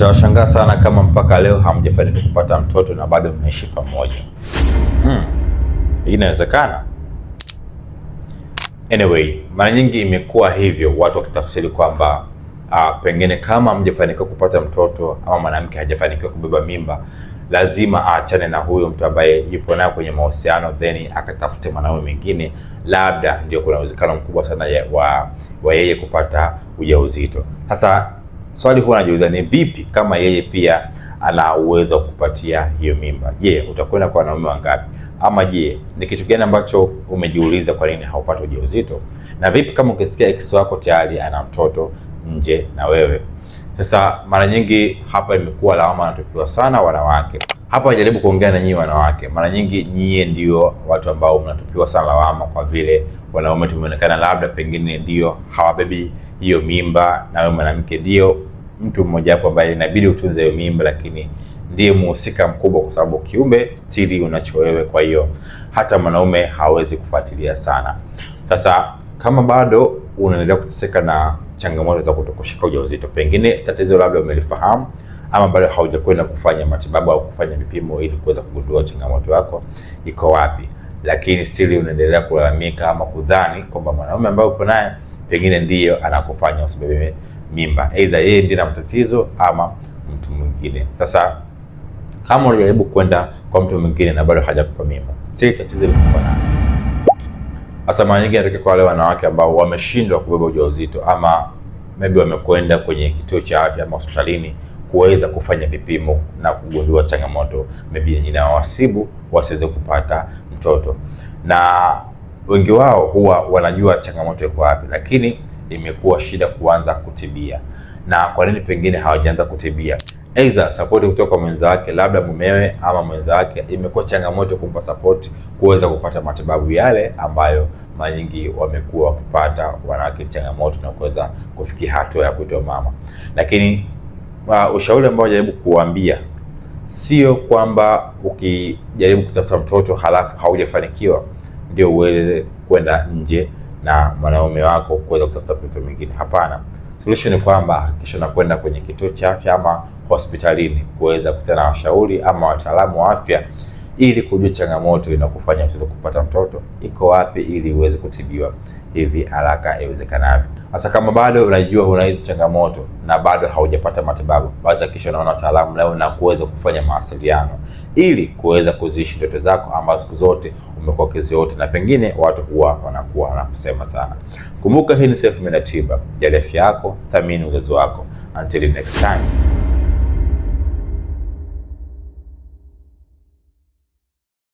Nitawashangaa sana kama mpaka leo hamjafanikiwa kupata mtoto na bado mnaishi pamoja. Hii inawezekana? Anyway, mara nyingi imekuwa hivyo, watu wakitafsiri kwamba pengine kama hamjafanikiwa kupata mtoto ama mwanamke hajafanikiwa kubeba mimba, lazima aachane na huyo mtu ambaye yupo naye kwenye mahusiano, then akatafute mwanaume mwingine, labda ndio kuna uwezekano mkubwa sana wa yeye kupata ujauzito. Sasa swali huwa najiuliza, ni vipi kama yeye pia ana uwezo wa kupatia hiyo mimba? Je, utakwenda kwa wanaume wangapi? Ama je, ni kitu gani ambacho umejiuliza kwa nini haupati ujauzito? Na vipi kama ukisikia ex wako tayari ana mtoto nje na wewe? Sasa mara nyingi hapa imekuwa lawama anatupiwa sana wanawake. Hapa najaribu kuongea na nyinyi wanawake. Mara nyingi nyie ndio watu ambao mnatupiwa sana lawama, kwa vile wanaume tumeonekana labda pengine ndio hawabebi hiyo mimba, na wewe mwanamke ndio mtu mmoja hapo ambaye inabidi utunze hiyo mimba, lakini ndiye muhusika mkubwa kwa sababu kiumbe stili unacho wewe. Kwa hiyo hata mwanaume hawezi kufuatilia sana. Sasa kama bado unaendelea kuteseka na changamoto za kutokushika ujauzito, pengine tatizo labda umelifahamu ama bado haujakwenda kufanya matibabu au kufanya vipimo ili kuweza kugundua changamoto yako iko wapi, lakini stili unaendelea kulalamika ama kudhani kwamba mwanaume ambaye uko naye pengine ndiyo anakufanya usibebe mimba, aidha yeye ndiye ana matatizo ama mtu mwingine. Sasa kama unajaribu kwenda kwa mtu mwingine na bado hajakupa mimba, stili tatizo liko nani? Sasa mara nyingi nataka kwa wale wanawake ambao wameshindwa kubeba ujauzito, ama maybe wamekwenda kwenye kituo cha afya ama hospitalini kuweza kufanya vipimo na kugundua changamoto maybe inawasibu wasiweze kupata mtoto, na wengi wao huwa wanajua changamoto iko wapi, lakini imekuwa shida kuanza kutibia. Na kwa nini pengine hawajaanza kutibia? Aidha support kutoka kwa mwenza wake, labda mumewe ama mwenza wake imekuwa changamoto kumpa support kuweza kupata matibabu yale ambayo mara nyingi wamekuwa wakipata wanawake changamoto na kuweza kufikia hatua ya kuitwa mama. Lakini ushauri ambao najaribu kuambia, sio kwamba ukijaribu kutafuta mtoto halafu haujafanikiwa ndio uweze kwenda nje na mwanaume wako kuweza kutafuta mtoto mwingine. Hapana. Solution ni kwamba hakikisha unakwenda kwenye kituo cha afya ama hospitalini kuweza kukutana na washauri ama wataalamu wa afya ili kujua changamoto inakufanya mtoto kupata mtoto iko wapi, ili uweze kutibiwa hivi haraka iwezekanavyo. Sasa kama bado unajua una hizo changamoto na bado haujapata matibabu, basi hakikisha unaona wataalamu leo na kuweza kufanya mawasiliano ili kuweza kuziishi ndoto zako ambazo siku zote umekuwa ukiziota na pengine watu huwa wanakuwa wanakusema sana. Kumbuka hii ni Self Made Tiba. Jali afya yako, thamini uwezo wako. Until next time.